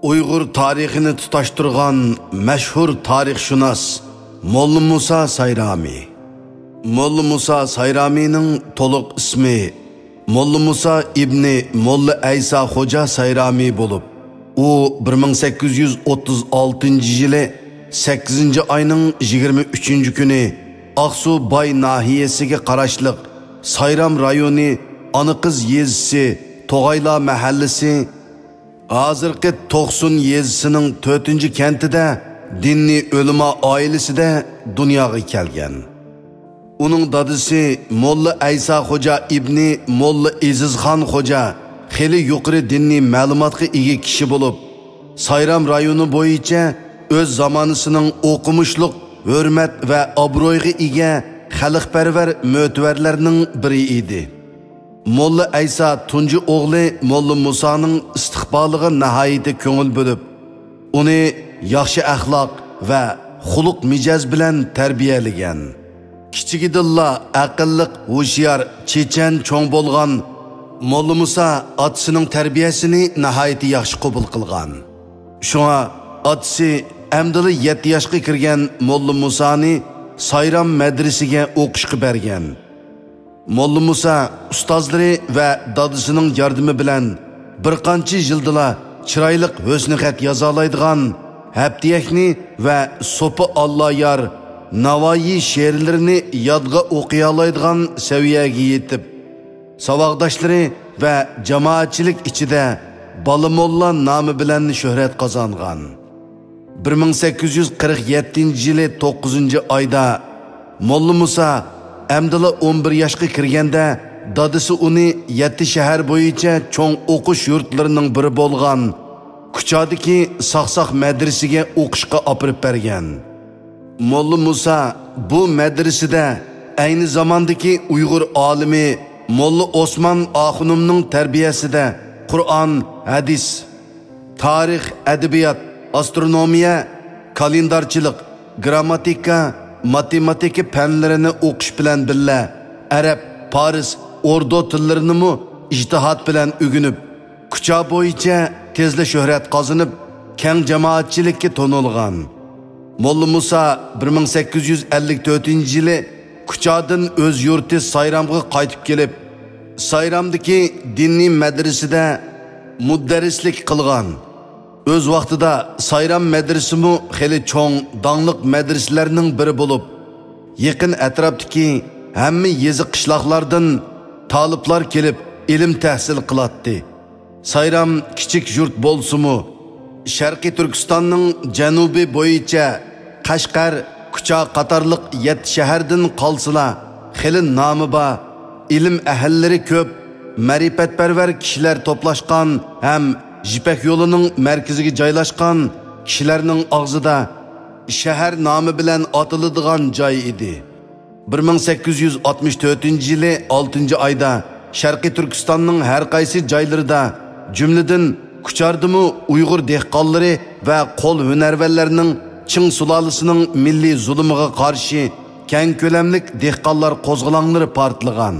Uyghur tarixini tutaştırgan meşhur tarixshunos Molla Musa Sayrami. Molla Musa Sayrami'nin toluq ismi Molla Musa ibni Molla Aysa Xoja Sayrami bolup, u 1836 yılı 8 ayının 23 günü Aksu Bay nahiyesiga qarashliq Sayram rayoni Anıqız yezisi Toğayla mahallesi hozirgi Toqsun yezisining 4 kentida dinni o'lima oilasida dunyoga kelgan. Uning dadisi Molla Aysa Xoja ibni Molla Izizxon Xoja xeli yuqori dinni ma'lumotga ega kishi bo'lib, Sayram rayoni bo'yicha o'z zamonasining o'qimishliq, hurmat va obro'yga ega xalqparvar mo'tvarlarning biri edi. Molla Aysa tunji o'g'li Molla Musaning istiqboliga nihoyatda ko'ngil bo'lib, uni yaxshi axloq va xuluq mijoz bilan tarbiyalagan. Kichigidilla aqlliq, hushyor, chechan cho'ng bo'lgan Molla Musa otasining tarbiyasini nihoyatda yaxshi qabul qilgan. Shunga otasi amdili 7 yoshga kirgan Molla Musani Sayram madrasasiga o'qishga bergan. Molla Musa ustozlari va dadisining yordami bilan bir qancha yildila chiroyli husn xat yoza oladigan Haptiyakni va So'pi Allah yor Navoiy she'rlarini yodga o'qiy oladigan saviyaga yetib, savodoshlari va jamoatchilik ichida Bola Molla nomi bilan shuhrat qozongan. 1847 yili 9 oyda Molla Musa amdila 11 yoshga kirganda dadisi uni 7 shahar bo'yicha cho'ng o'qish yurtlarining biri bo'lgan Kuchadagi Saqsaq madrasasiga o'qishga olib bergan. Molla Musa bu madrasada ayni zamondagi Uyg'ur olimi Molla Osman Axunumning tarbiyasida Qur'on, hadis, tarix, adabiyot, astronomiya, kalendarchilik, grammatika, matematika fanlarini o'qish bilan birga arab, faris, ordu tillarini mu ijtihod bilan o'rganib, kucha bo'yicha tezla shuhrat qozonib, keng jamoatchilikka to'nilgan. Molla Musa 1854 yili Kuchadan o'z yurti Sayramga qaytib kelib, Sayramdagi diniy madrasada mudarrislik qilgan. O'z vaqtida Sayram madrasasi xeli cho'ng dangliq madrasalarning biri bo'lib, yaqin atrofdagi hamma yezi qishloqlardan taliblar kelib ilm tahsil qilatdi. Sayram kichik yurt bo'lsa-mu, Sharqiy Turkistonning janubi bo'yicha Qashqar, Kucha qatorliq 7 shahardan qolsila, xeli nomi bor, ilm ahllari ko'p, ma'rifatparvar kishilar to'plashgan ham Jipak yo'lining markaziga joylashgan kishilarning og'zida shahar nomi bilan atiladigan joy edi. 1864 yili 6 oyda Sharqiy Turkistonning har qaysi joylarida, jumladan Kuchardimu Uyg'ur dehqonlari va qo'l hunarvanlarining Ching sulolasining milliy zulmiga qarshi keng ko'lamlik dehqonlar qo'zg'olonlari portlagan.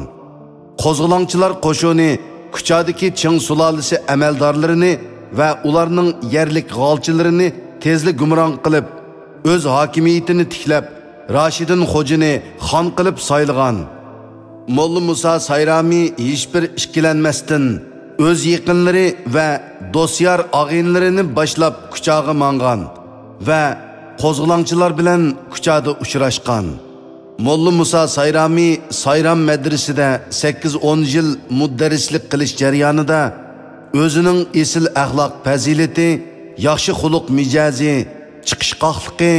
Qo'zg'olonchilar qo'shini Kuchadagi Ching sulolasi amaldorlarini va ularning yerlik g'olchilarini tezlik gumron qilib, o'z hokimiyatini tiklab, Rashidin Xojini xon qilib saylagan. Molla Musa Sayrami hech bir ikkilanmasdan o'z yaqinlari va do'styor og'inlarini boshlab Kuchaga mangan va qo'zg'olonchilar bilan Kuchada uchrashgan. Molla Musa Sayrami Sayram madrasasida 8-10 yil mudarrislik qilish jarayonida o'zining esil axloq fazilati, yaxshi xuluq mijozi, chiqishqoqligi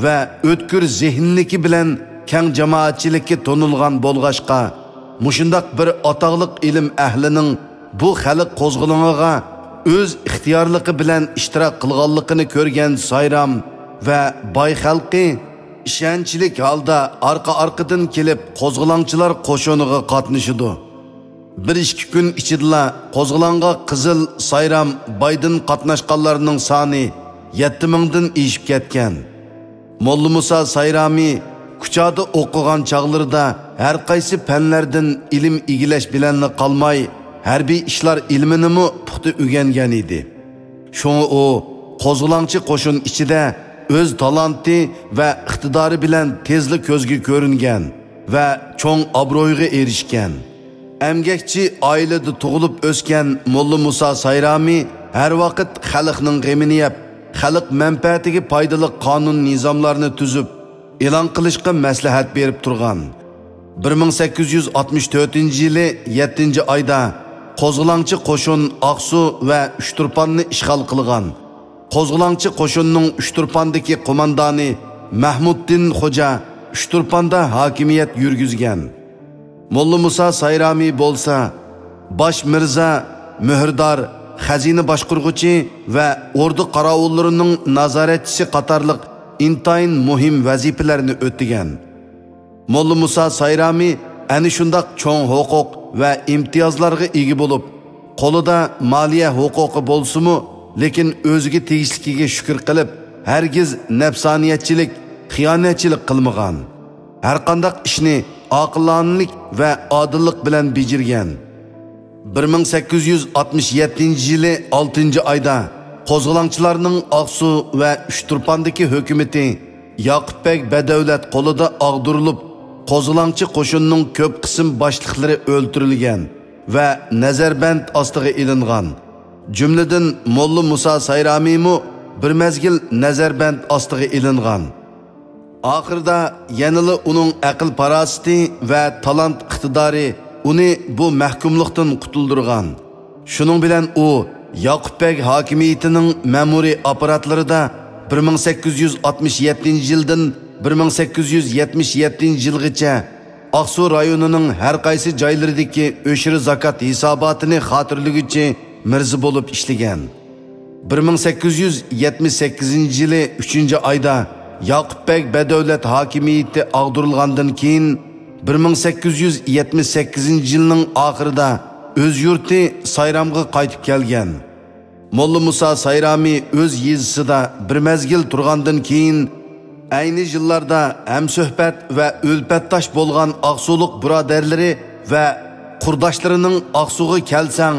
va o'tkir zehnligi bilan keng jamoatchilikka to'nilgan bo'lg'ashqa, mushundaq bir atoqliq ilm ahlining bu xalq qo'zg'oloniga o'z ixtiyorligi bilan ishtirok qilganligini ko'rgan Sayram va boy xalqi ishonchlik holda orqa-orqadan kelib qo'zg'olonchilar qo'shiniga qatnashidi. 1-2 kun ichida qo'zg'olonga Qizil, Sayram, Baydan qatnashganlarning soni 7000 dan oshib ketgan. Molla Musa Sayrami Kuchada o'qigan chog'larida har qaysi fanlardan ilm egilash bilan qolmay, harbiy ishlar ilmini mu puxta o'rgangan edi. Shunga u qo'zg'olonchi qo'shin ichida o'z talanti va iqtidori bilan tezlik ko'zga ko'ringan va cho'ng obro'yga erishgan. Emgekçi ailede tug'ilib o'sgan Molla Musa Sayrami her vaqt xalqning g'amini yeb, xalq manfaatiga foydali qonun nizomlarini tuzib, e'lon qilishga maslahat berib turgan. 1864-yili 7-oyda qo'zg'olonchi qo'shin Aqsu va Uchturpanni ishg'ol qilgan. Qo'zg'olonchi qo'shinning Uchturpandagi qo'mondoni Mahmuddin Xo'ja Uchturpanda hokimiyat yurgizgan. Molla Musa Sayrami bo'lsa, bosh mirza, muhrdor, xazina boshqurg'uchi va ordu qorovullarining nazoratchisi qatorliq intayin muhim vazifalarni o'tagan. Molla Musa Sayrami ana shundoq cho'ng huquq va imtiyozlarga ega bo'lib, qo'lida moliya huquqi bo'lsa-mu, lekin o'ziga tegishligiga shukr qilib, hargiz nafsoniyatchilik, xiyonatchilik qilmagan. Har qanday ishni aqlonlik va odillik bilan bejirgan. 1867-yili 6-oyda qo'zg'olonchilarning Aqsu va Uchturpandagi hukumati Yoqubbek Badavlat qo'lida ag'dirilib, qo'zg'olonchi qo'shinning ko'p qism boshliqlari o'ldirilgan va nazarband ostiga ilingan. Jumladan Molla Musa Sayrami mu bir mezgil nazarband ostiga ilingan. Oxirida yanılı uning aql parasiti va talant iqtidori uni bu mahkumlikdan qutuldirgan. Shuning bilan u Yoqubbek hokimiyatining ma'muriy apparatlarida 1867-yildan 1877-yilgacha Aqsu rayonining har qaysi joylaridagi o'shir zakat hisobotini xotirlaguchi mirza bo'lib ishlagan. 1878-yili 3-oyda Yoqubbek Badavlat hokimiyati ag'dirilgandan keyin 1878-yilning oxirida o'z yurti Sayramga qaytib kelgan. Molla Musa Sayrami o'z yezisida bir mezgil turgandan keyin ayni yillarda ham suhbat va o'lpatdosh bo'lgan Aqsuliq birodarlari va qurdoshlarining Aqsuga kelsang,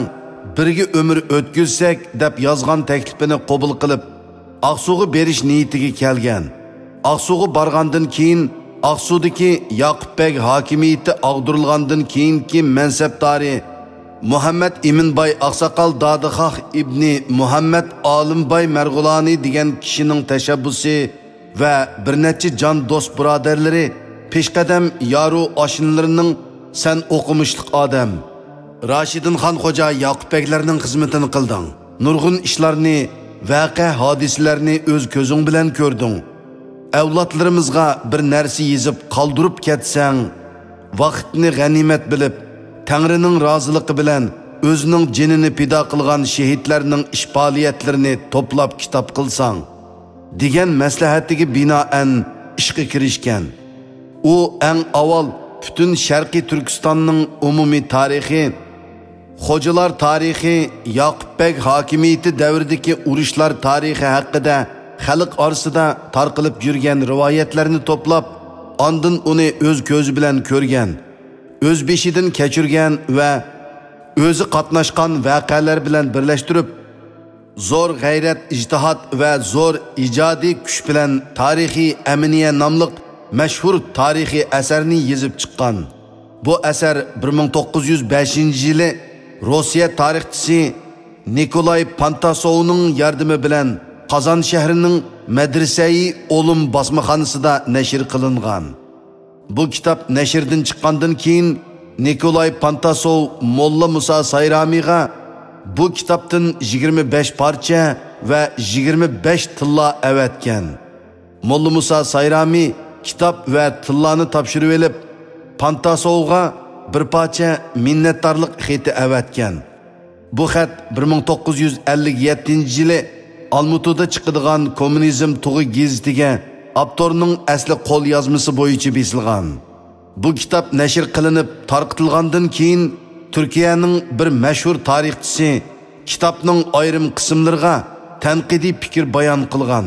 birga umr o'tkazsak deb yozgan taklifini qabul qilib, Aqsuga berish niyatiga kelgan. Aqsuga borgandan keyin Aqsudagi Yoqubbek hokimiyati ag'dirilgandan keyingi mansabdori Muhammad Iminbay Aqsaqal Dadixoh ibni Muhammad Olimboy Marg'uloni degan kishining tashabbusi va bir necha jon do'st birodarlari peshqadam yoru oshinlarining sen o'qimishliq odam Rashidinxon Xo'ja Yoqubbeklarning xizmatini qilding. Nurg'un ishlarni, voqea hodisalarni o'z ko'zing bilan ko'rding. Avlodlarimizga bir narsa yezib qoldirib ketsang, vaqtni g'animat bilib, Tangrining roziligi bilan o'zining jinini pido qilgan shahidlarning ish faoliyatlarini to'plab kitob qilsang, degan maslahatiga binoan ishga kirishgan. U eng avval butun Sharqiy Turkistonning umumiy tarixi, Xo'jalar tarixi, Yoqubbek hokimiyati davridagi urushlar tarixi haqida xalq orasida tarqalib yurgan rivoyatlarni to'plab, ondan uni o'z ko'zi bilan ko'rgan, o'z beshidan kechirgan va o'zi qatnashgan voqealar bilan birlashtirib, zo'r g'ayrat, ijtihod va zo'r ijodiy kuch bilan Tarixiy Aminiya nomli mashhur tarixiy asarni yozib chiqqan. Bu asar 1905-yili Rossiya tarixchisi Nikolay Pantasovning yordami bilan Qozon shahrining Madrasai Olim basmaxonasida nashr qilingan. Bu kitob nashrdan chiqqandan keyin Nikolay Pantasov Molla Musa Sayramiga bu kitobdan 25 parcha va 25 tilla avatgan. Molla Musa Sayrami kitob va tillani topshirib olib, Pantasovga bir parcha minnatdorlik xati avatgan. Bu xat 1957-yili Almutuda chiqadigan Kommunizm tug'i gazetiga avtorning asli qo'l yozmasi bo'yicha besilgan. Bu kitob nashr qilinib tarqatilgandan keyin Turkiyaning bir mashhur tarixchisi kitobning ayrim qismlariga tanqidiy fikr bayon qilgan.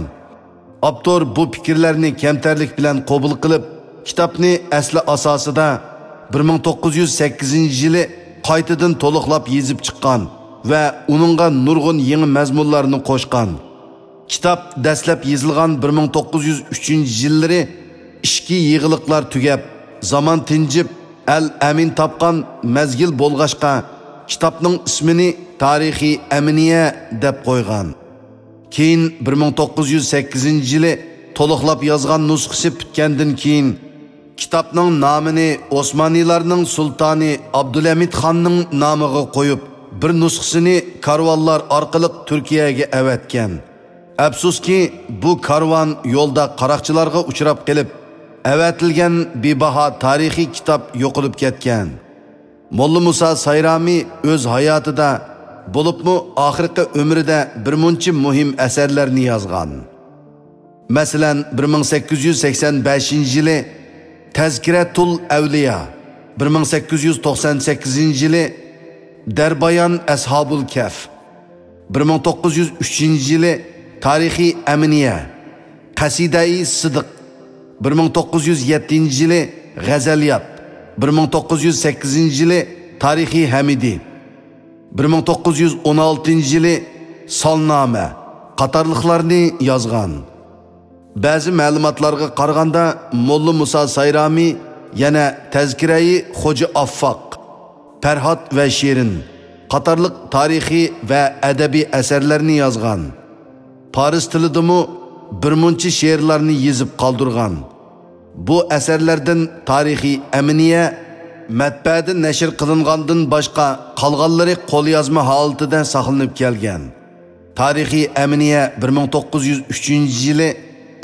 Avtor bu fikrlarni kamtarlik bilan qabul qilib, kitobni asli asosida 1908-yili qaytadan to'liqlab yezib chiqqan va uningga nurg'un yangi mazmunlarni qo'shgan. Kitap dastlab yozilgan 1903-yillari ishki yig'iliqlar tugab, zaman tinjib, al-amin topgan mezgil bo'lg'ashqa kitapning ismini Tarihi Aminiye deb qo'ygan. Keyin 1908-yili to'liqlab yozgan nusxasi bitgandan keyin kitapning nomini Osmaniylarning sultoni Abdulhamid xonning nomiga qo'yib, bir nusxasini karvonlar orqali Turkiyaga avatgan. Afsuski, bu karvon yo'lda qaroqchilarga uchrab qilib, avatilgan bebaho tarixiy kitap yo'qolib ketgan. Molla Musa Sayrami o'z hayotida bo'libmi oxirgi umrida birmuncha muhim asarlarni yozgan. Masalan, 1885-yili Tazkiratul Avliya, 1898-yili Darbayan Ashabul Kaf, 1903-yili Tarihi Aminiye, Qasida-i Sidiq, 1907-yili G'azaliyat, 1908-yili Tarihi Hamidi, 1916-yili Salname qatorliqlarni yozgan. Ba'zi ma'lumotlarga qaraganda Molla Musa Sayrami yana Tazkira-i Xo'ja Affoq, Farhod va Shirin qatorliq tarixiy va adabiy asarlarni yozgan. Paris tilidami birmuncha she'rlarni yozib qoldirgan. Bu asarlardan Tarihi Aminiye matbaada nashr qilingandan boshqa qolganlari qo'lyozma holatida saqlanib kelgan. Tarihi Aminiye 1903-yili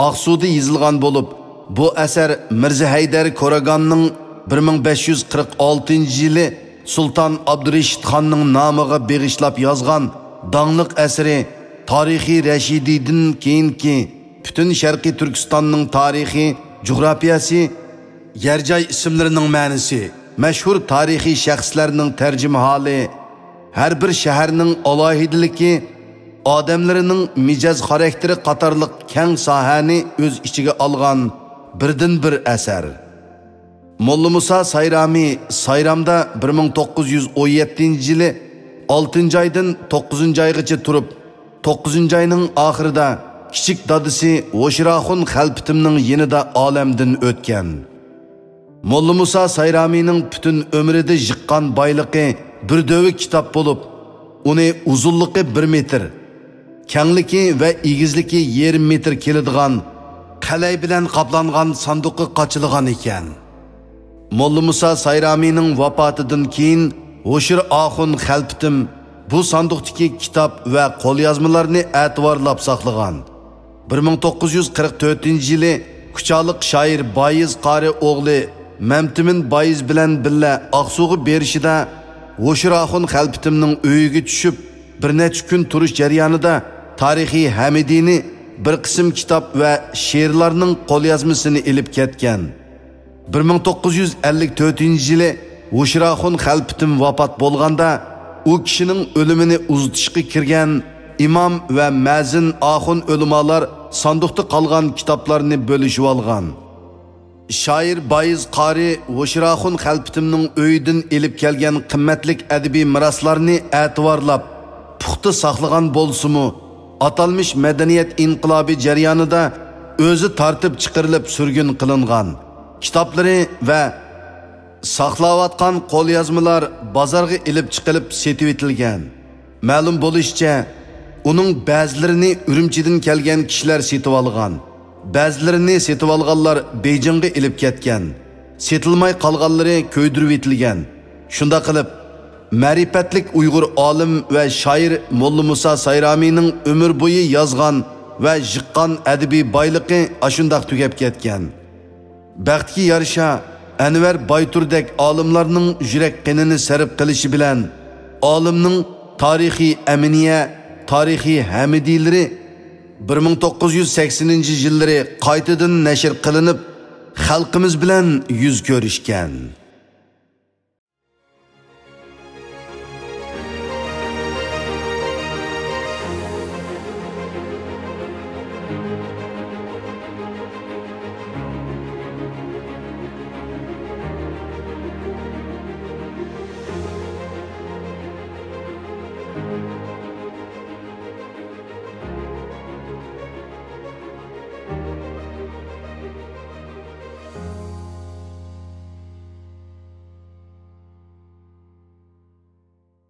Aqsuda yozilgan bo'lib, bu asar Mirza Haydar Koraganning 1546-yili Sultan Abdurashid xonning nomiga beg'ishlab yozgan donglik asari Tarihi Rashidiydan keyinki butun Sharqiy Turkistonning tarixi, coğrafiyasi, yer-joy ismlarining ma'nosi, mashhur tarixiy shaxslarning tarjima holi, har bir shaharning alohidaligi, odamlarining mijoz xarakteri qatorliq keng sohani o'z ichiga olgan birdan bir asar. Molla Musa Sayrami Sayramda 1917-yili 6-oydan 9-oygacha turib, 9-oyning oxirida kichik dadisi O'shiraxun Xalpitimning yanida olamdan o'tgan. Molla Musa Sayramining butun umrida jiqqan boyligi bir dövi kitap bo'lib, uni uzunligi 1 metr, kengligi va egizligi 1,5 metr keladigan qalay bilan qoplangan sanduqqa qochilgan ekan. Molla Musa Sayramining vafotidan keyin O'shiraxun Xalpitim bu sanduqdagi kitap va qo'lyozmalarni e'tiborlab saqlagan. 1944-yili Kuchaliq shoir Boyiz qari o'g'li Mamtimin Boyiz bilan billa Aqsuga berishida O'shiraxun Xalpitimning uyiga tushib, bir necha kun turish jarayonida Tarihi Hamidini bir qism kitob va she'rlarning qo'lyozmasini ilib ketgan. 1954-yili O'shiraxun Xalpitim vafot bo'lganda u kishining o'limini uzitishga kirgan imom va mazin axun o'limalar sanduqda qolgan kitoblarni bo'lishib olgan. Shoir Boyiz qari O'shiraxun Xalpitimning uyidan ilib kelgan qimmatlik adabiy miroslarni e'tiborlab puxta saqlagan bo'lsa-mu, atalmış madaniyat inqilobi jarayonida o'zi tartib chiqarilib surgun qilingan kitoblari va saqlayotgan qo'lyozmalar bozorga ilib chiqilib setib etilgan. Ma'lum bo'lishicha, uning ba'zilarini Urumchidan kelgan kishilar setib olgan, ba'zilarini setib olganlar Beyjingga ilib ketgan, setilmay qolganlari ko'ydirib etilgan. Shunda qilib ma'rifatlik Uyg'ur olim va shoir Molla Musa Sayramining umr bo'yi yozgan va jiqqan adabiy boyligi ashundaq tugab ketgan. Baxtga yarasha Anvar Bayturdek olimlarning yurak qinini sarf qilishi bilan olimning Tarihi Aminiye, Tarihi Hamidilari 1980-yillari qaytadan nashr qilinib, xalqimiz bilan yuz ko'rishgan.